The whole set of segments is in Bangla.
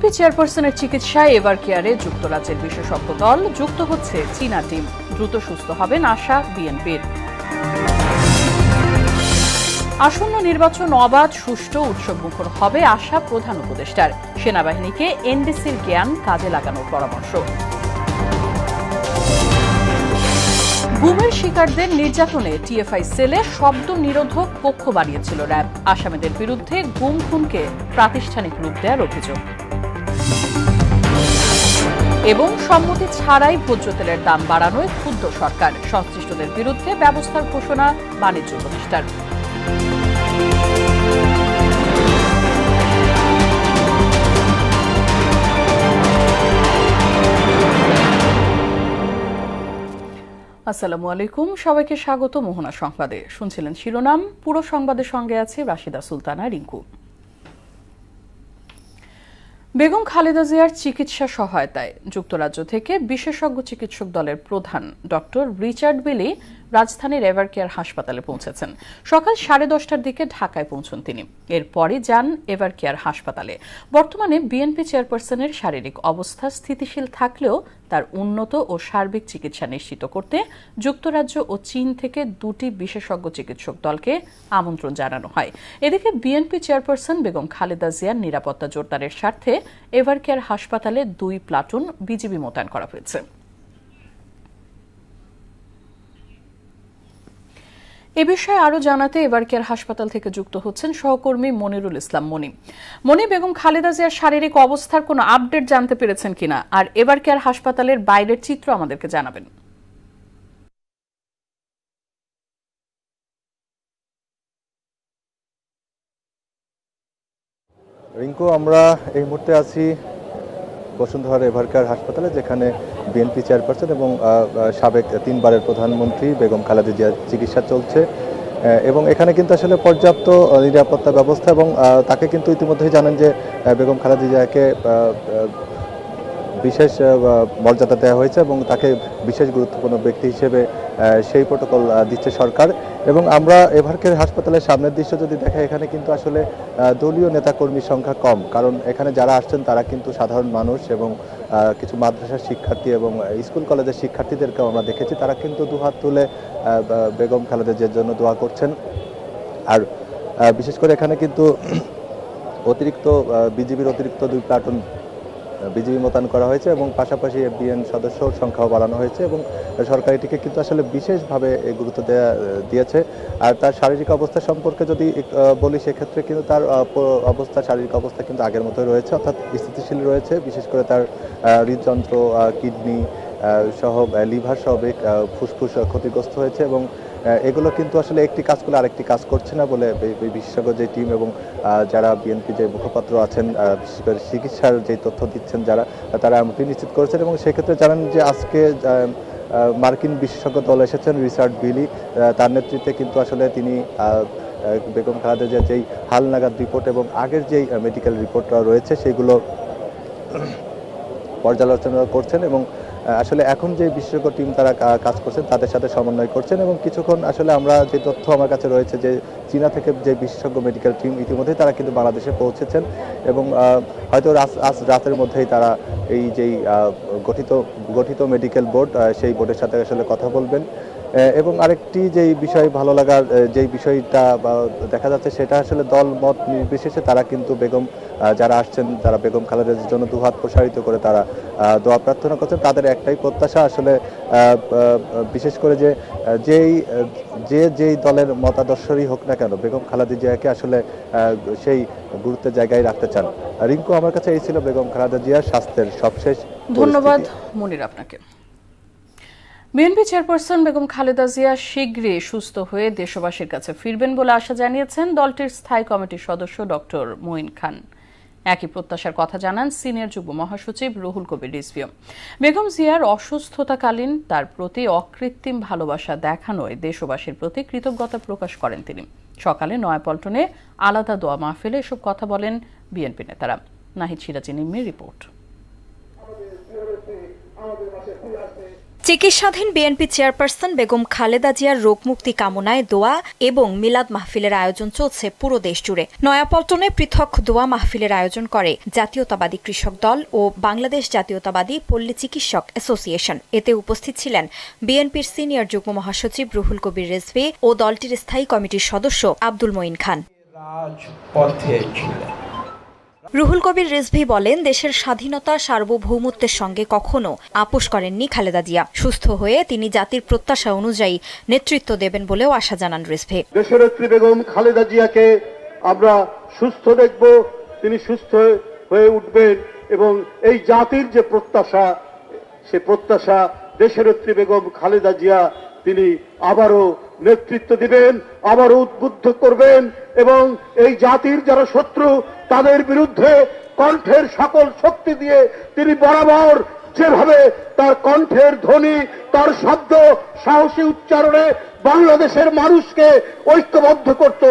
বিএনপি চেয়ারপারসনের চিকিৎসায় এভার কেয়ারে যুক্তরাজ্যের বিশেষজ্ঞ দল যুক্ত হচ্ছে চীনা টিম। দ্রুত সুস্থ হবেন আশা বিএনপির। আসন্ন নির্বাচন অবাধ, সুষ্ঠু, উৎসবমুখর হবে আশা প্রধান উপদেষ্টার। সেনাবাহিনীকে এনডিসির জ্ঞান কাজে লাগানোর পরামর্শ। গুমের শিকারদের নির্যাতনে টিএফআই সেলে শব্দ নিরোধক কক্ষ বানিয়েছিল র্যাব। আসামিদের বিরুদ্ধে গুম খুনকে প্রাতিষ্ঠানিক রূপ দেওয়ার অভিযোগ। এবং সম্মতি ছাড়াই ভোজ্য তেলের দাম বাড়ানোয় ক্ষুব্ধ সরকার। সংশ্লিষ্টদের বিরুদ্ধে ব্যবস্থার ঘোষণা বাণিজ্য উপদেষ্টার। আসসালামু আলাইকুম, সবাইকে স্বাগত মোহনা সংবাদে। শুনছিলেন শিরোনাম, পুরো সংবাদের সঙ্গে আছে রাশিদা সুলতানা রিঙ্কু। বেগম খালেদা জিয়ার চিকিৎসা সহায়তায় যুক্তরাজ্য থেকে বিশেষজ্ঞ চিকিৎসক দলের প্রধান ডক্টর রিচার্ড বিলি রাজধানীর এভার কেয়ার হাসপাতালে পৌঁছেছেন। সকাল 10:30টার দিকে ঢাকায় পৌঁছন তিনি। এরপরই যান এভার কেয়ার হাসপাতালে। বর্তমানে বিএনপি চেয়ারপারসনের শারীরিক অবস্থা স্থিতিশীল থাকলেও তার উন্নত ও সার্বিক চিকিৎসা নিশ্চিত করতে যুক্তরাজ্য ও চীন থেকে 2টি বিশেষজ্ঞ চিকিৎসক দলকে আমন্ত্রণ জানানো হয়। এদিকে বিএনপি চেয়ারপারসন বেগম খালেদা জিয়ার নিরাপত্তা জোরদারের স্বার্থে এভার কেয়ার হাসপাতালে 2 প্লাটুন বিজিবি মোতায়েন করা হয়েছে। এ বিষয়ে আরো জানাতে এভার কেয়ার হাসপাতাল থেকে যুক্ত হচ্ছেন সহকর্মী মনিরুল ইসলাম মনি। মনি, বেগম খালেদা জিয়ার শারীরিক অবস্থার কোনো আপডেট জানতে পেরেছেন কিনা, আর এভার কেয়ার হাসপাতালের বাইরের চিত্র আমাদেরকে জানাবেন। রিঙ্কু, আমরা এই মুহূর্তে আছি বসুন্ধরা এভার কেয়ার হাসপাতালে, যেখানে বিএনপি চেয়ারপারসন এবং সাবেক 3 বারের প্রধানমন্ত্রী বেগম খালেদা জিয়ার চিকিৎসা চলছে। এবং এখানে কিন্তু আসলে পর্যাপ্ত নিরাপত্তা ব্যবস্থা, এবং তাকে কিন্তু ইতিমধ্যেই জানেন যে বেগম খালেদা জিয়াকে বিশেষ মর্যাদা দেওয়া হয়েছে এবং তাকে বিশেষ গুরুত্বপূর্ণ ব্যক্তি হিসেবে সেই প্রোটোকল দিচ্ছে সরকার। এবং আমরা এভার কেয়ার হাসপাতালের সামনের দৃশ্য যদি দেখা, এখানে কিন্তু আসলে দলীয় নেতাকর্মীর সংখ্যা কম, কারণ এখানে যারা আসছেন তারা কিন্তু সাধারণ মানুষ এবং কিছু মাদ্রাসার শিক্ষার্থী এবং স্কুল কলেজের শিক্ষার্থীদেরকেও আমরা দেখেছি। তারা কিন্তু দুহাত তুলে বেগম খালেদা জিয়ার জন্য দোয়া করছেন। আর বিশেষ করে এখানে কিন্তু বিজিবির অতিরিক্ত 2 প্লাটুন বিজিবি মোতায়েন করা হয়েছে এবং পাশাপাশি এফবিএন সদস্যর সংখ্যাও বাড়ানো হয়েছে এবং সরকার এটিকে কিন্তু আসলে বিশেষভাবে গুরুত্ব দিয়েছে। আর তার শারীরিক অবস্থা সম্পর্কে যদি বলি, সেক্ষেত্রে কিন্তু তার শারীরিক অবস্থা কিন্তু আগের মতোই রয়েছে, অর্থাৎ স্থিতিশীল রয়েছে। বিশেষ করে তার হৃদযন্ত্র, কিডনি সহ লিভার সহ ফুসফুস ক্ষতিগ্রস্ত হয়েছে এবং এগুলো কিন্তু আসলে একটি কাজ করলে আরেকটি কাজ করছে না বলে বিশেষজ্ঞ যে টিম এবং যারা বিএনপি যে মুখপাত্র আছেন, বিশেষ করে চিকিৎসার যে তথ্য দিচ্ছেন তারা এমনটি নিশ্চিত করেছেন। এবং সেক্ষেত্রে জানেন যে আজকে মার্কিন বিশেষজ্ঞ দল এসেছেন, রিচার্ড বিলি, তার নেতৃত্বে কিন্তু আসলে তিনি বেগম খালেদা জিয়ার যেই হালনাগাদ রিপোর্ট এবং আগের যেই মেডিকেল রিপোর্ট রয়েছে সেগুলো পর্যালোচনা করছেন এবং আসলে এখন যে বিশেষজ্ঞ টিম তারা কাজ করছেন তাদের সাথে সমন্বয় করছেন। এবং কিছুক্ষণ আসলে আমরা যে তথ্য আমার কাছে রয়েছে যে চীনা থেকে যে বিশেষজ্ঞ মেডিকেল টিম ইতিমধ্যেই তারা কিন্তু বাংলাদেশে পৌঁছেছেন এবং হয়তো আজ রাতের মধ্যেই তারা এই যেই গঠিত মেডিকেল বোর্ড, সেই বোর্ডের সাথে আসলে কথা বলবেন। এবং আরেকটি যেই বিষয় ভালো লাগার যেই বিষয়টা দেখা যাচ্ছে, সেটা আসলে দল মত নির্বিশেষে তারা কিন্তু যারা আসছেন তারা বেগম খালেদার জন্য দুহাত প্রসারিত করে তারা দোয়া প্রার্থনা করছেন। তাদের একটাই প্রত্যাশা আসলে বিশেষ করে যেই দলের মতাদর্শই হোক না কেন, বেগম খালেদা জিয়াকে আসলে সেই গুরুত্বের জায়গায় রাখতে চান। রিঙ্কু, আমার কাছে এই ছিল বেগম খালেদা জিয়ার স্বাস্থ্যের সবশেষ। ধন্যবাদ মনির আপনাকে। বিএনপি চেয়ারপারসন বেগম খালেদা জিয়া শীঘ্রই সুস্থ হয়ে দেশবাসীর কাছে ফিরবেন বলে আশা জানিয়েছেন দলটির স্থায়ী কমিটির সদস্য ডক্টর মঈন খান। একই প্রত্যাশার কথা জানান সিনিয়র যুগ্ম মহাসচিব রুহুল কবির রিজভী। বেগম জিয়ার অসুস্থতাকালীন তার প্রতি অকৃত্রিম ভালোবাসা দেখানোয় দেশবাসীর প্রতি কৃতজ্ঞতা প্রকাশ করেন তিনি। সকালে নয়াপল্টনে আলাদা দোয়া মাহফিলে এসব কথা বলেন বিএনপি নেতারা। নাহিদ সিরাজি নিম্মির রিপোর্ট। চিকিৎসাধীন বিএনপি চেয়ারপারসন বেগম খালেদা জিয়ার রোগমুক্তি কামনায় দোয়া এবং মিলাদ মাহফিলের আয়োজন চলছে পুরো দেশ জুড়ে। নয়াপল্টনে পৃথক দোয়া মাহফিলের আয়োজন করে জাতীয়তাবাদী কৃষক দল ও বাংলাদেশ জাতীয়তাবাদী পল্লী চিকিৎসক অ্যাসোসিয়েশন। এতে উপস্থিত ছিলেন বিএনপির সিনিয়র যুগ্ম মহাসচিব রুহুল কবির রিজভী ও দলটির স্থায়ী কমিটির সদস্য আব্দুল মঈন খান। রুহুল কবির রিজভী বলেন, দেশের স্বাধীনতা সার্বভৌমত্বের সঙ্গে কখনো আপোষ করেননি খালেদা জিয়া। সুস্থ হয়ে তিনি জাতির প্রত্যাশা অনুযায়ী নেতৃত্ব দেবেন বলেও আশা জানান রিজভী। দেশনেত্রী বেগম খালেদা জিয়াকে আমরা সুস্থ দেখব, তিনি সুস্থ হয়ে উঠবেন এবং এই জাতির যে প্রত্যাশা, সে প্রত্যাশা দেশনেত্রী বেগম খালেদা জিয়া তিনি আবারও নেতৃত্ব দিবেন, আবারও উদ্বুদ্ধ করবেন এবং এই জাতির যারা শত্রু তাদের বিরুদ্ধে কণ্ঠের সকল শক্তি দিয়ে তিনি বরাবর যেভাবে তার কণ্ঠের ধ্বনি, তার শব্দ, সাহসী উচ্চারণে বাংলাদেশের মানুষকে ঐক্যবদ্ধ করত,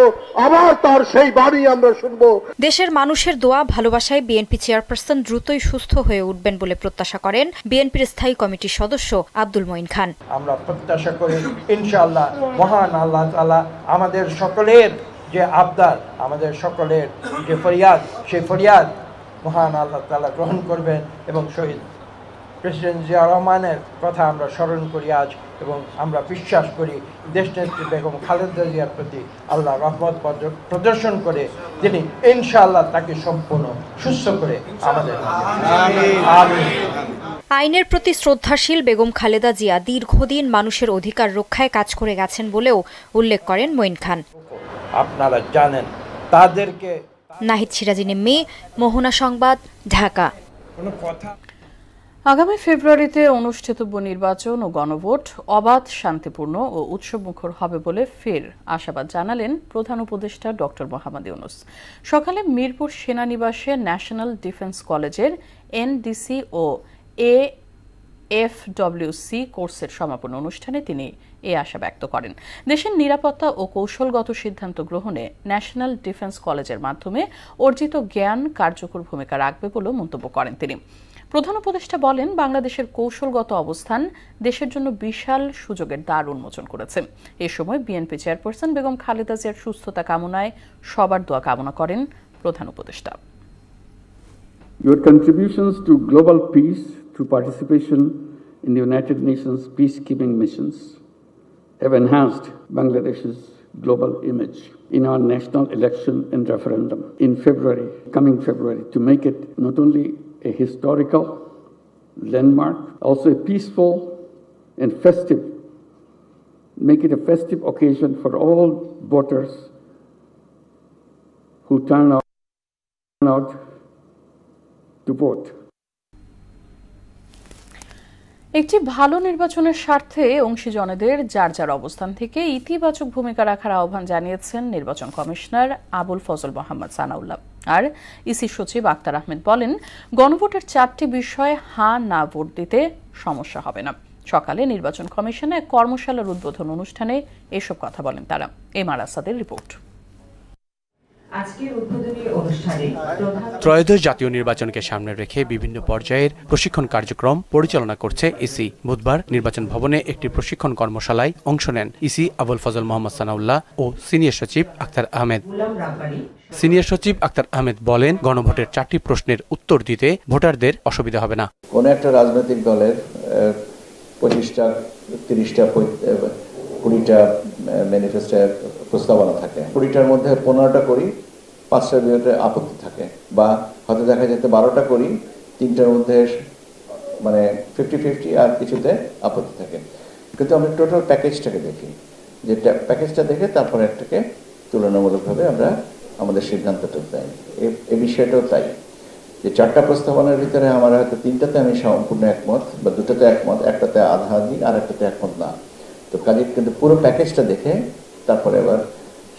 আবার তার সেই বাণী আমরা শুনব। দেশের মানুষের দোয়া ভালোবাসায় বিএনপি চেয়ারপারসন দ্রুতই সুস্থ হয়ে উঠবেন বলে প্রত্যাশা করেন বিএনপির স্থায়ী কমিটির সদস্য আব্দুল মঈন খান। আমরা প্রত্যাশা করি ইনশাআল্লাহ মহান আল্লাহ তাআলা আমাদের সকলের যে আবদার, আমাদের সকলের যে ফরিয়াদ, সেই ফরিয়াদ মহান আল্লাহ তাআলা গ্রহণ করবেন এবং শহীদ প্রেসিডেন্ট জিয়া রহমানের কথা আমরা স্মরণ করি আজ, এবং আমরা বিশ্বাস করি দেশনেত্রী বেগম খালেদা জিয়ার প্রতি আল্লাহ রহমত প্রদর্শন করে তিনি ইনশাআল্লাহ তাকে সম্পূর্ণ সুস্থ করে আমাদের আইনের প্রতি শ্রদ্ধাশীল বেগম খালেদা জিয়া দীর্ঘদিন মানুষের অধিকার রক্ষায় কাজ করে গেছেন বলেও উল্লেখ করেন মঈন খান। আপনারা জানেন তাদেরকে। নাহিদ সিরাজি নিম্মি, মোহনা সংবাদ, ঢাকা। আগামী ফেব্রুয়ারিতে অনুষ্ঠিতব্য নির্বাচন ও গণভোট অবাধ, শান্তিপূর্ণ ও উৎসবমুখর হবে বলে ফের আশাবাদ জানালেন প্রধান উপদেষ্টা ডক্টর মোহাম্মদ ইউনূস। সকালে মিরপুর সেনানিবাসে ন্যাশনাল ডিফেন্স কলেজের এনডিসি ও এএফডব্লিউসি কোর্সের সমাপন অনুষ্ঠানে তিনি এই আশা ব্যক্ত করেন। দেশের নিরাপত্তা ও কৌশলগত সিদ্ধান্ত গ্রহণে ন্যাশনাল ডিফেন্স কলেজের মাধ্যমে অর্জিত জ্ঞান কার্যকর ভূমিকা রাখবে বলে মন্তব্য করেন তিনি। প্রধান উপদেষ্টা বলেন, বাংলাদেশের কৌশলগত অবস্থান দেশের জন্য বিশাল সুযোগের দ্বার উন্মোচন করেছে। এ সময় বিএনপি চেয়ারপারসন বেগম খালেদা জিয়ার সুস্থতা কামনায় সবার দোয়া কামনা করেন প্রধান উপদেষ্টা। Your contributions to global peace through participation in the United Nations peacekeeping missions have enhanced Bangladesh's global image in our national election and referendum in coming February, to make it not only a historical landmark, also a peaceful and festive, make it a festive occasion for all voters who turn out to vote. একটি ভালো নির্বাচনের স্বার্থে অংশীজনদের যার যার অবস্থান থেকে ইতিবাচক ভূমিকা রাখার আহ্বান জানিয়েছেন নির্বাচন কমিশনার আবুল ফজল মোহাম্মদ সানাউল্লাহ। আর ইসি সচিব আক্তার আহমেদ বলেন, গণভোটের 4টি বিষয়ে হ্যাঁ না ভোট দিতে সমস্যা হবে না। সকালে নির্বাচন কমিশনে এক কর্মশালার উদ্বোধন অনুষ্ঠানে এসব কথা বলেন তারা। এমআর আসাদের রিপোর্ট। ত্রয়োদশ জাতীয় নির্বাচনকে সামনে রেখে বিভিন্ন পর্যায়ের প্রশিক্ষণ কার্যক্রম পরিচালনা করছে ইসি। বুধবার নির্বাচন ভবনে একটি প্রশিক্ষণ কর্মশালায় অংশ নেন ইসি আবুল ফজল মোহাম্মদ সানাউল্লাহ ও সিনিয়র সচিব আক্তার আহমেদ। সিনিয়র সচিব আক্তার আহমেদ বলেন, গণভোটের 4টি প্রশ্নের উত্তর দিতে ভোটারদের অসুবিধা হবে না। কোন একটা রাজনৈতিক দলের 25টা 30টা 20টা ম্যানিফেস্টো প্রস্তাবনা থাকে, 20টার মধ্যে 15টা করি, 5টার বিরুদ্ধে আপত্তি থাকে, বা হয়তো দেখা যেতে 12টা করি, 3টার মধ্যে মানে 50-50 আর কিছুতে আপত্তি থাকে। কিন্তু আমরা টোটাল প্যাকেজটাকে দেখি, যে প্যাকেজটা দেখে তারপরে একটাকে তুলনামূলকভাবে আমরা আমাদের সিদ্ধান্তটা তাই। এই বিষয়টাও তাই, যে 4টা প্রস্তাবনার ভিতরে আমার হয়তো 3টাতে আমি সম্পূর্ণ একমত, বা 2টাতে একমত, একটাতে আধা আধি, আর একটাতে একমত না। তো কাজে কিন্তু পুরো প্যাকেজটা দেখে তারপরে আবার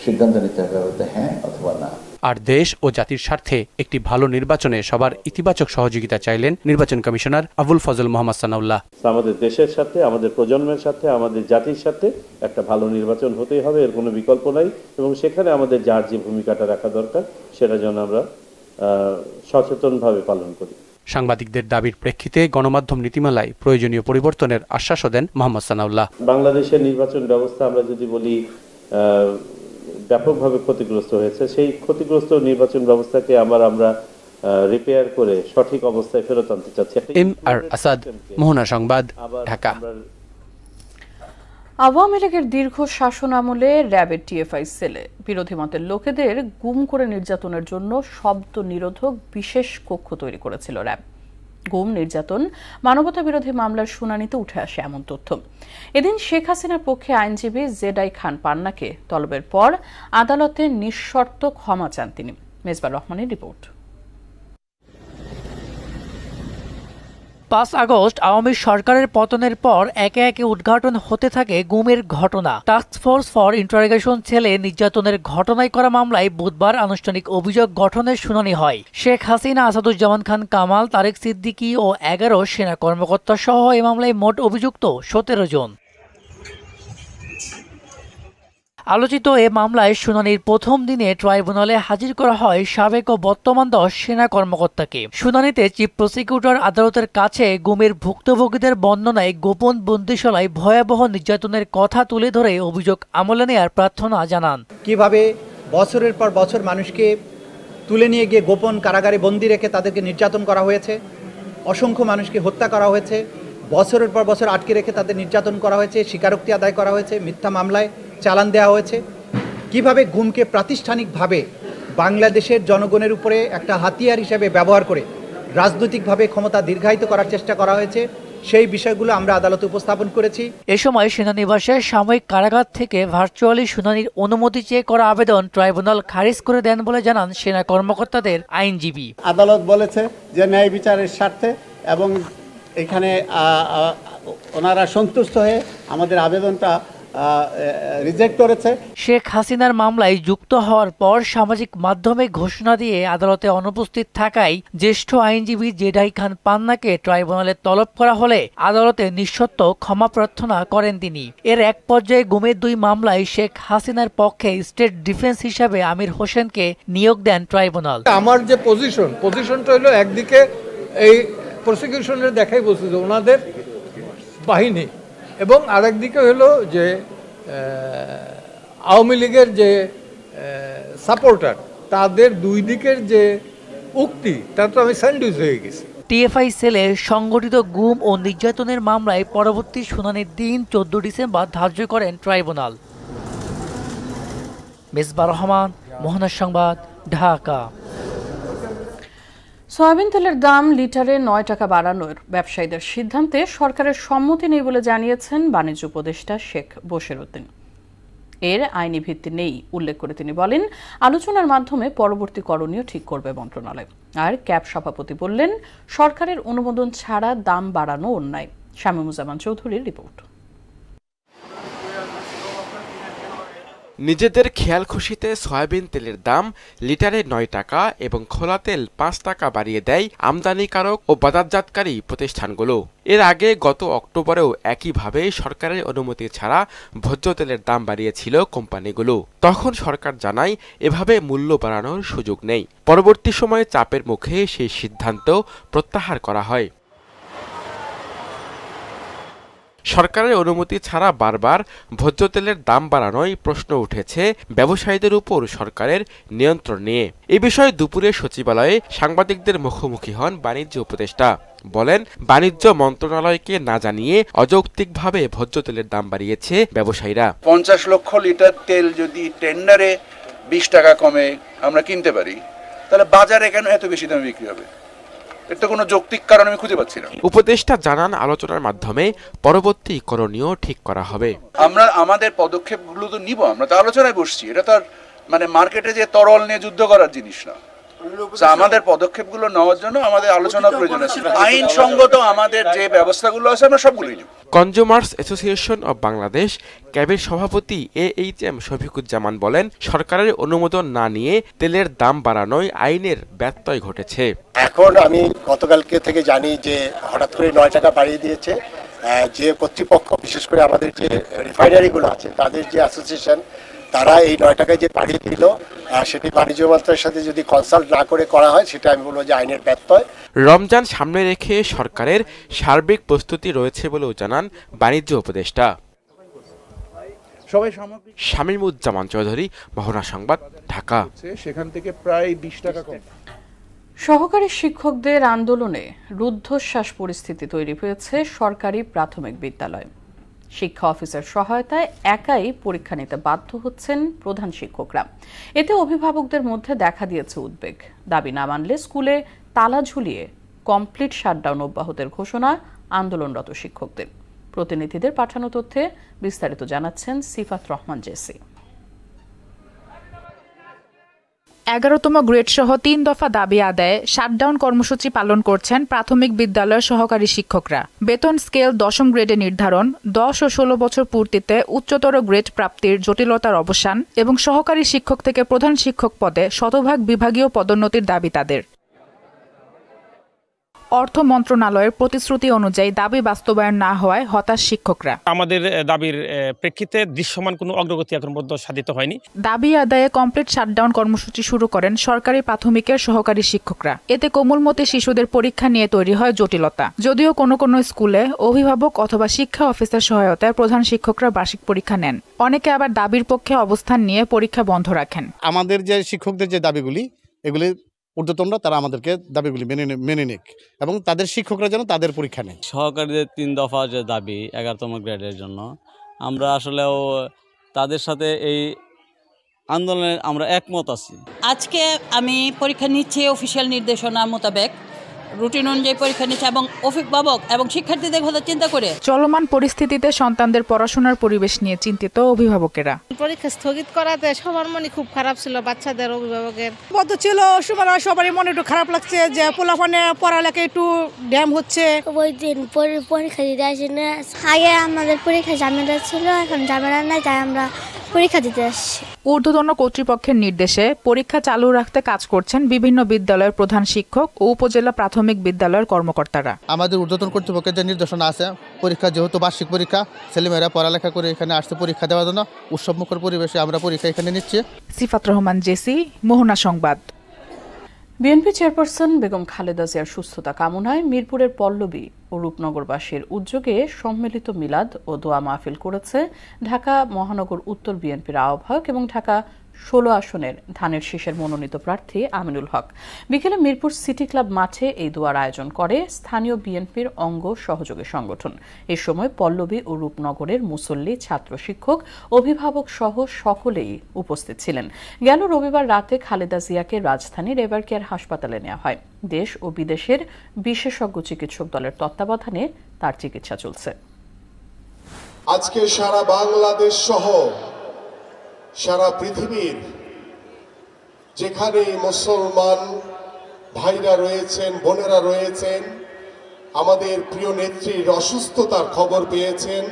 সিদ্ধান্ত নিতে হবে হ্যাঁ অথবা না। আর দেশ ও জাতির স্বার্থে একটি ভালো নির্বাচনে সবার ইতিবাচক সহযোগিতা চাইলেন নির্বাচন কমিশনার আবুল ফজল মোহাম্মদ সানাউল্লাহ। আমাদের দেশের সাথে, আমাদের প্রজন্মের সাথে, আমাদের জাতির সাথে একটা ভালো নির্বাচন হতেই হবে, এর কোনো বিকল্প নাই। এবং সেখানে আমাদের যার যে ভূমিকাটা রাখা দরকার সেটা যেন আমরা সচেতনভাবে পালন করি। সাংবাদিকদের দাবির প্রেক্ষিতে গণমাধ্যম নীতিমালায় প্রয়োজনীয় পরিবর্তনের আশ্বাসও দেন মোহাম্মদ সানাউল্লাহ। বাংলাদেশের নির্বাচন ব্যবস্থা আমরা যদি বলি ব্যাপকভাবে ক্ষতিগ্রস্ত হয়েছে, সেই ক্ষতিগ্রস্ত নির্বাচন ব্যবস্থাকে আমরা রিপেয়ার করে সঠিক অবস্থায় ফেরত আনতে চাচ্ছি। MR আসাদ, মোহনা সংবাদ, ঢাকা। আওয়ামী লীগের দীর্ঘ শাসন আমলে র্যাবের টিএফআই সেলে বিরোধী মতের লোকেদের গুম করে নির্যাতনের জন্য শব্দ নিরোধক বিশেষ কক্ষ তৈরি করেছিল র্যাব। গুম, নির্যাতন, মানবতা বিরোধী মামলার শুনানিতে উঠে আসে এমন তথ্য। এদিন শেখ হাসিনার পক্ষে আইনজীবী জেডাই খান পান্নাকে তলবের পর আদালতে নিঃশর্ত ক্ষমা চান তিনি। মেজবার রহমানের রিপোর্ট। 5 আগস্ট আওয়ামী সরকারের পতনের পর একে একে উদ্ঘাটন হতে থাকে গুমের ঘটনা। টাস্কফোর্স ফর ইন্টারোগেশন ছেলে নির্যাতনের ঘটনায় করা মামলায় বুধবার আনুষ্ঠানিক অভিযোগ গঠনের শুনানি হয়। শেখ হাসিনা, আসাদুজ্জামান খান কামাল, তারেক সিদ্দিকী ও 11 সেনা কর্মকর্তা সহ এই মামলায় মোট অভিযুক্ত 17 জন। আলোচিত এ মামলায় শুনানির প্রথম দিনে ট্রাইব্যুনালে হাজির করা হয় সাবেক ও বর্তমান 10 সেনা কর্মকর্তাকে। শুনানিতে চিফ প্রসিকিউটর আদালতের কাছে গুমের ভুক্তভোগীদের বর্ণনায় গোপন বন্দিশালায় ভয়াবহ নির্যাতনের কথা তুলে ধরে অভিযোগ আমলে নেয়ার প্রার্থনা জানান। কিভাবে বছরের পর বছর মানুষকে তুলে নিয়ে গিয়ে গোপন কারাগারে বন্দি রেখে তাদেরকে নির্যাতন করা হয়েছে, অসংখ্য মানুষকে হত্যা করা হয়েছে, বছরের পর বছর আটকে রেখে তাদের নির্যাতন করা হয়েছে, স্বীকারোক্তি আদায় করা হয়েছে, মিথ্যা মামলায় চালান দেওয়া হয়েছে। কিভাবে গুমকে প্রাতিষ্ঠানিকভাবে বাংলাদেশের জনগণের উপরে একটা হাতিয়ার হিসেবে ব্যবহার করে রাজনৈতিকভাবে ক্ষমতা দীর্ঘায়িত করার চেষ্টা করা হয়েছে, সেই বিষয়গুলো আমরা আদালতে উপস্থাপন করেছি। এ সময় সেনানিবাসে সাময়িক কারাগার থেকে ভার্চুয়ালি শুনানির অনুমতি চেয়ে করা আবেদন ট্রাইব্যুনাল খারিজ করে দেন বলে জানান সেনা কর্মকর্তাদের আইনজীবী। আদালত বলেছে যে ন্যায় বিচারের স্বার্থে এবং এখানে ওনারা সন্তুষ্ট হয়ে আমাদের আবেদনটা রিজেক্ট করেছে। শেখ হাসিনার মামলায় যুক্ত হওয়ার পর সামাজিক মাধ্যমে ঘোষণা দিয়ে আদালতে অনুপস্থিত থাকায় জ্যেষ্ঠ আইনজীবী জেডাই খান পান্নাকে ট্রাইব্যুনালে তলব করা হলে আদালতে নিঃশর্ত ক্ষমা প্রার্থনা করেন তিনি। এর এক পর্যায়ে গুমের 2 মামলায় শেখ হাসিনার পক্ষে স্টেট ডিফেন্স হিসাবে আমির হোসেনকে নিয়োগ দেন ট্রাইব্যুনাল। আমার যে পজিশনটা হলো, একদিকে এই প্রসিকিউশনের দেখাই বলছে যে ওনাদের বাহিনী, এবং আরেকদিকে হলো যে আওয়ামী লীগের যে সাপোর্টার, তাদের দুই দিকের যে উক্তি, তা তো আমি স্যান্ডউইচ হয়ে গেছি। টিএফআই সেলে সংগঠিত গুম ও নির্যাতনের মামলায় পরবর্তী শুনানির দিন 14 ডিসেম্বর ধার্য করেন ট্রাইব্যুনাল। মেজবার রহমান, মোহনা সংবাদ, ঢাকা। সয়াবিন তেলের দাম লিটারে 9 টাকা বাড়ানোর ব্যবসায়ীদের সিদ্ধান্তে সরকারের সম্মতি নেই বলে জানিয়েছেন বাণিজ্য উপদেষ্টা শেখ বশিরউদ্দিন। এর আইনি ভিত্তি নেই উল্লেখ করে তিনি বলেন, আলোচনার মাধ্যমে পরবর্তী করণীয় ঠিক করবে মন্ত্রণালয়। আর ক্যাব সভাপতি বললেন, সরকারের অনুমোদন ছাড়া দাম বাড়ানো অন্যায়। শামীমুজ্জামান চৌধুরীর রিপোর্ট। নিজেদের খেয়াল খুশিতে সয়াবিন তেলের দাম লিটারে 9 টাকা এবং খোলা তেল 5 টাকা বাড়িয়ে দেয় আমদানিকারক ও বাজারজাতকারী প্রতিষ্ঠানগুলো। এর আগে গত অক্টোবরেও একইভাবে সরকারের অনুমতি ছাড়া ভোজ্য তেলের দাম বাড়িয়েছিল কোম্পানিগুলো। তখন সরকার জানায় এভাবে মূল্য বাড়ানোর সুযোগ নেই। পরবর্তী সময়ে চাপের মুখে সেই সিদ্ধান্ত প্রত্যাহার করা হয়। সরকারের অনুমতি ছাড়া বারবার ভোজ্য তেলের দাম বাড়ানোয় প্রশ্ন উঠেছে ব্যবসায়ীদের উপর সরকারের নিয়ন্ত্রণ নিয়ে। এ বিষয়ে দুপুরে সচিবালয়ে সাংবাদিকদের মুখোমুখি হন বাণিজ্য উপদেষ্টা। বলেন, বাণিজ্য মন্ত্রণালয়কে না জানিয়ে অযৌক্তিকভাবে ভোজ্য তেলের দাম বাড়িয়েছে ব্যবসায়ীরা। 50 লক্ষ লিটার তেল যদি টেন্ডারে 20 টাকা কমে আমরা কিনতে পারি, তাহলে বাজারে কেন এত বেশি দামে বিক্রি হবে? এটা কোনো যৌক্তিক কারণ আমি খুঁজে পাচ্ছি না। উপদেষ্টা জানান, আলোচনার মাধ্যমে পরবর্তী করণীয় ঠিক করা হবে। আমরা আমাদের পদক্ষেপগুলো তো নিব, আমরা তো আলোচনায় বসছি। এটা তো আর মানে মার্কেটে যে তরল নিয়ে যুদ্ধ করার জিনিস না। আমাদের পদক্ষেপগুলো নেওয়ার জন্য আমাদের আলোচনা প্রয়োজন আছে। আইনসঙ্গত আমাদের যে ব্যবস্থাগুলো আছে আমরা সবগুলোই নেব। কনজিউমার্স অ্যাসোসিয়েশন অব বাংলাদেশ ক্যাবের সভাপতি AHM শফিকুজ্জামান বলেন, সরকারের অনুমোদন না নিয়ে তেলের দাম বাড়ানোয় আইনের ব্যত্যয় ঘটেছে। এখন আমি গতকালকে থেকে জানি যে হঠাৎ করে 9 টাকা বাড়িয়ে দিয়েছে। যে কর্তৃপক্ষ, বিশেষ করে আমাদের যে রিফাইনারিগুলো আছে, তাদের যে অ্যাসোসিয়েশন, তারা এই 9 টাকায় যে বাড়িয়ে দিল সেটি বাণিজ্য মন্ত্রণালয়ের সাথে যদি কনসাল্ট না করে করা হয় সেটা আমি বলবো যে আইনের ব্যত্যয়। রমজান সামনে রেখে সরকারের সার্বিক প্রস্তুতি রয়েছে বলেও জানান বাণিজ্য উপদেষ্টা শামীমুজ্জামান চৌধুরী, মোহনা সংবাদ, ঢাকা। সেখান থেকে প্রায় 20 টাকা কম। সহকারী শিক্ষকদের আন্দোলনে রুদ্ধশ্বাস পরিস্থিতি তৈরি হয়েছে সরকারি প্রাথমিক বিদ্যালয়। শিক্ষা অফিসের সহায়তায় একাই পরীক্ষা নিতে বাধ্য হচ্ছেন প্রধান শিক্ষকরা। এতে অভিভাবকদের মধ্যে দেখা দিয়েছে উদ্বেগ। দাবি না মানলে স্কুলে তালা ঝুলিয়ে কমপ্লিট শাটডাউন অব্যাহতের ঘোষণা আন্দোলনরত শিক্ষকদের। প্রতিনিধিদের পাঠানো তথ্যে বিস্তারিত জানাচ্ছেন সিফাত রহমান জেসি। 11তম গ্রেড সহ 3 দফা দাবি আদায়ে শাটডাউন কর্মসূচি পালন করছেন প্রাথমিক বিদ্যালয়ের সহকারী শিক্ষকরা। বেতন স্কেল 10ম গ্রেডে নির্ধারণ, 10 ও 16 বছর পূর্তিতে উচ্চতর গ্রেড প্রাপ্তির জটিলতার অবসান এবং সহকারী শিক্ষক থেকে প্রধান শিক্ষক পদে শতভাগ বিভাগীয় পদোন্নতির দাবি তাদের। অর্থ মন্ত্রণালয়ের প্রতিশ্রুতি অনুযায়ী দাবি বাস্তবায়ন না হওয়ায় হতাশ শিক্ষকরা। আমাদের দাবির প্রেক্ষিতে দৃশ্যমান কোনো অগ্রগতি এখন পর্যন্ত সাধিত হয়নি। দাবি আদায়ে কমপ্লিট শাটডাউন কর্মসূচি শুরু করেন সরকারি প্রাথমিকের সহকারী শিক্ষকরা। এতে কোমলমতি শিশুদের পরীক্ষা নিয়ে তৈরি হয় জটিলতা। যদিও কোনো কোনো স্কুলে অভিভাবক অথবা শিক্ষা অফিসার সহায়তায় প্রধান শিক্ষকরা বার্ষিক পরীক্ষা নেন। অনেকে আবার দাবির পক্ষে অবস্থান নিয়ে পরীক্ষা বন্ধ রাখেন। আমাদের যে শিক্ষকদের যে দাবিগুলি, এগুলি ঊর্ধ্বতনরা তারা আমাদেরকে দাবিগুলি মেনে নিক এবং তাদের শিক্ষকরা যেন তাদের পরীক্ষা নেয়। সহকারীদের 3 দফা যে দাবি 11তম গ্রেডের জন্য, আমরা আসলেও তাদের সাথে এই আন্দোলনে আমরা একমত আছি। আজকে আমি পরীক্ষা নিচ্ছি অফিসিয়াল নির্দেশনা মোতাবেক, রুটিন অনুযায়ী পরীক্ষা নিচ্ছে এবং অভিভাবক এবং শিক্ষার্থীদের কথা চিন্তা করে। চলমান পরিস্থিতিতে সন্তানদের পড়াশোনার পরিবেশ নিয়ে চিন্তিত অভিভাবকেরা। পরীক্ষা স্থগিত করাতে সবার মনে খুব খারাপ ছিল, বাচ্চাদের, অভিভাবকের বদ্ধ ছিল। সবারই মনে একটু খারাপ লাগছে যে পোলাপানে পড়ালেখা একটু ড্যাম হচ্ছে। ওই দিন পরীক্ষা দিতে আসি না, আগে আমাদের পরীক্ষা ঝামেলা ছিল, এখন ঝামেলা নাই, তাই আমরা পরীক্ষা দিতে আসছি। ঊর্ধ্বতন কর্তৃপক্ষের নির্দেশে পরীক্ষা চালু রাখতে কাজ করছেন বিভিন্ন বিদ্যালয়ের প্রধান শিক্ষক ও উপজেলা প্রাথমিক বিদ্যালয়ের কর্মকর্তারা। আমাদের ঊর্ধ্বতন কর্তৃপক্ষের যে নির্দেশনা আছে, পরীক্ষা যেহেতু বার্ষিক পরীক্ষা, ছেলেমেয়েরা পড়ালেখা করে এখানে আসছে পরীক্ষা দেওয়ার জন্য, উৎসবমুখর পরিবেশে আমরা পরীক্ষা এখানে নিচ্ছি। সিফাত রহমান জেসি, মোহনা সংবাদ। বিএনপি চেয়ারপারসন বেগম খালেদা জিয়ার সুস্থতা কামনায় মিরপুরের পল্লবী ও রূপনগরবাসীর উদ্যোগে সম্মিলিত মিলাদ ও দোয়া মাহফিল করেছে ঢাকা মহানগর উত্তর বিএনপির আহ্বায়ক এবং ঢাকা 16 আসনের ধানের শীষের মনোনীত প্রার্থী আমিনুল হক। বিকেলে মিরপুর সিটি ক্লাব মাঠে এই দোয়ার আয়োজন করে স্থানীয় বিএনপির অঙ্গ সহযোগী সংগঠন। এ সময় পল্লবী ও রূপনগরের মুসল্লি, ছাত্র, শিক্ষক, অভিভাবক সহ সকলেই উপস্থিত ছিলেন। গেল রবিবার রাতে খালেদা জিয়াকে রাজধানীর এভারকেয়ার হাসপাতালে নেওয়া হয়। দেশ ও বিদেশের বিশেষজ্ঞ চিকিৎসক দলের তত্ত্বাবধানে তার চিকিৎসা চলছে। আজকে সারা বাংলাদেশ সহ সারা পৃথিবীর যেখানে মুসলমান ভাইরা রয়েছেন, বোনেরা রয়েছেন, আমাদের প্রিয় নেত্রীর অসুস্থতার খবর পেয়েছেন,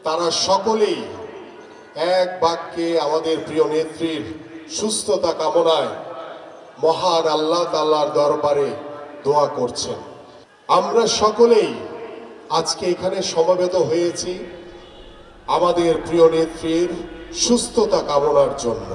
তারা সকলেই এক বাক্যে আমাদের প্রিয় নেত্রীর সুস্থতা কামনায় মহান আল্লাহ তাআলার দরবারে দোয়া করছেন। আমরা সকলেই আজকে এখানে সমবেত হয়েছি আমাদের প্রিয় নেত্রীর সুস্থতা কামনার জন্য।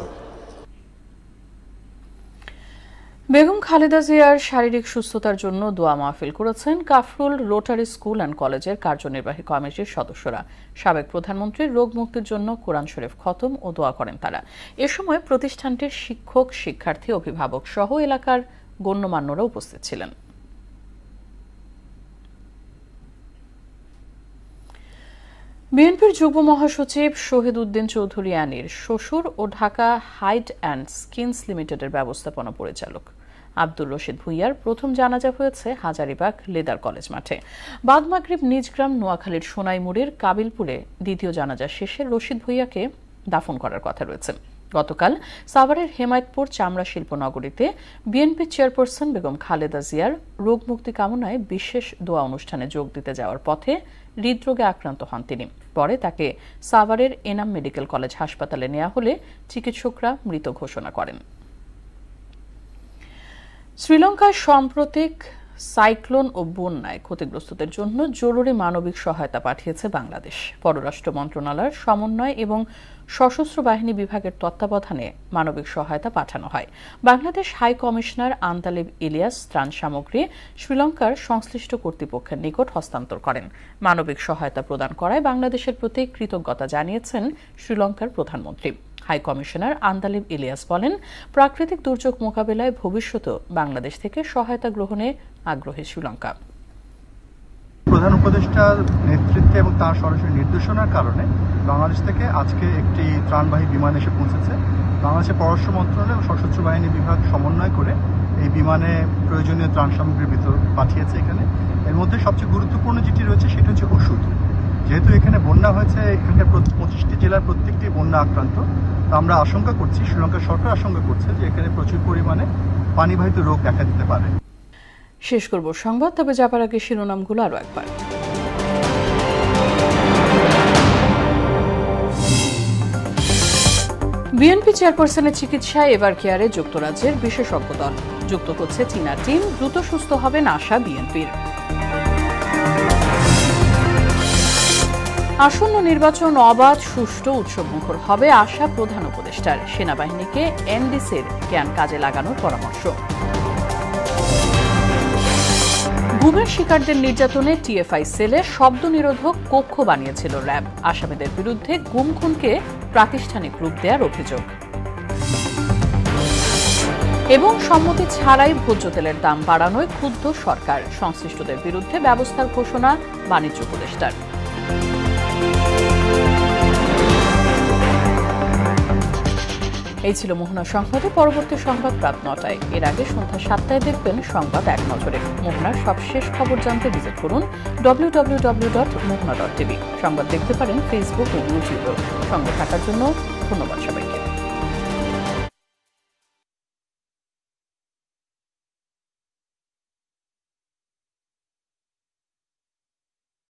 বেগম খালেদা জিয়ার শারীরিক সুস্থতার জন্য দোয়া মাহফিল করেছেন কাফরুল রোটারি স্কুল অ্যান্ড কলেজের কার্যনির্বাহী কমিটির সদস্যরা। সাবেক প্রধানমন্ত্রীর রোগ মুক্তির জন্য কোরআন শরীফ খতম ও দোয়া করেন তারা। এ সময় প্রতিষ্ঠানটির শিক্ষক, শিক্ষার্থী, অভিভাবক সহ এলাকার গণ্যমান্যরা উপস্থিত ছিলেন। বিএনপির যুগ্ম মহাসচিব শহীদ উদ্দিন চৌধুরী আনির শ্বশুর ও ঢাকা হাইড অ্যান্ড স্কিনস লিমিটেডের ব্যবস্থাপনা পরিচালক আব্দুর রশিদ ভুইয়ার প্রথম জানাজা হয়েছে হাজারীবাগ লেদার কলেজ মাঠে। বাদ মাগরিব নিজ গ্রাম নোয়াখালীর সোনাইমুড়ির কাবিলপুরে দ্বিতীয় জানাজা শেষে রশিদ ভুইয়াকে দাফন করার কথা রয়েছে। গতকাল সাভারের হেমায়েতপুর চামড়া শিল্পনগরীতে বিএনপি চেয়ারপারসন বেগম খালেদা জিয়ার রোগ মুক্তি কামনায় বিশেষ দোয়া অনুষ্ঠানে যোগ দিতে যাওয়ার পথে হৃদরোগে আক্রান্ত হন তিনি। পরে তাকে সাভারের এনাম মেডিকেল কলেজ হাসপাতালে নেওয়া হলে চিকিৎসকরা মৃত ঘোষণা করেন। শ্রীলঙ্কায় সাম্প্রতিক সাইক্লোন ও বন্যায় ক্ষতিগ্রস্তদের জন্য জরুরি মানবিক সহায়তা পাঠিয়েছে বাংলাদেশ। পররাষ্ট্র মন্ত্রণালয়ের সমন্বয় এবং সশস্ত্র বাহিনী বিভাগের তত্ত্বাবধানে মানবিক সহায়তা পাঠানো হয়। বাংলাদেশ হাই কমিশনার আন্তালিব ইলিয়াস ত্রাণ সামগ্রী শ্রীলঙ্কার সংশ্লিষ্ট কর্তৃপক্ষের নিকট হস্তান্তর করেন। মানবিক সহায়তা প্রদান করায় বাংলাদেশের প্রতি কৃতজ্ঞতা জানিয়েছেন শ্রীলঙ্কার প্রধানমন্ত্রী। হাই কমিশনার আন্তালিব ইলিয়াস বলেন, প্রাকৃতিক দুর্যোগ মোকাবিলায় ভবিষ্যতেও বাংলাদেশ থেকে সহায়তা গ্রহণে আগ্রহী শ্রীলঙ্কা। প্রধান উপদেষ্টার নেতৃত্বে এবং তার সরাসরি নির্দেশনার কারণে বাংলাদেশ থেকে আজকে একটি ত্রাণবাহী বিমান এসে পৌঁছেছে। বাংলাদেশের পররাষ্ট্র মন্ত্রণালয় এবং সশস্ত্র বাহিনী বিভাগ সমন্বয় করে এই বিমানে প্রয়োজনীয় ত্রাণ সামগ্রীর ভিতর পাঠিয়েছে। এখানে এর মধ্যে সবচেয়ে গুরুত্বপূর্ণ যেটি রয়েছে সেটা হচ্ছে ওষুধ। যেহেতু এখানে বন্যা হয়েছে, এখানকার 25টি জেলার প্রত্যেকটি বন্যা আক্রান্ত, তো আমরা আশঙ্কা করছি, শ্রীলঙ্কার সরকার আশঙ্কা করছে যে এখানে প্রচুর পরিমাণে পানিবাহিত রোগ দেখা দিতে পারে। শেষ করব সংবাদ, তবে যাবার আগে শিরোনামগুলো আরো একবার। বিএনপি চেয়ারপারসনের চিকিৎসায় এভার কেয়ারে যুক্তরাজ্যের বিশেষজ্ঞ দল। যুক্ত হচ্ছে চীনা টিম, দ্রুত সুস্থ হবেন আশা বিএনপির। আসন্ন নির্বাচন অবাধ, সুষ্ঠু, উৎসবমুখর হবে আশা প্রধান উপদেষ্টার। সেনাবাহিনীকে এনডিসির জ্ঞান কাজে লাগানোর পরামর্শ। গুমের শিকারদের নির্যাতনে টিএফআই সেলে শব্দ নিরোধক কক্ষ বানিয়েছিল র্যাব। আসামিদের বিরুদ্ধে গুম খুনকে প্রাতিষ্ঠানিক রূপ দেওয়ার অভিযোগ। এবং সম্মতি ছাড়াই ভোজ্য তেলের দাম বাড়ানোয় ক্ষুব্ধ সরকার। সংশ্লিষ্টদের বিরুদ্ধে ব্যবস্থার ঘোষণা বাণিজ্য উপদেষ্টার। এই ছিল মোহনা সংবাদে। পরবর্তী সংবাদ রাত 9টায়। এর আগে সন্ধ্যা 7টায় দেখবেন সংবাদ এক নজরে। মোহনার সবশেষ খবর জানতে ভিজিট করুন www.mohna.tv। সংবাদ দেখতে পারেন ফেসবুক ও ইউটিউবেও। সঙ্গে থাকার জন্য ধন্যবাদ সবাই।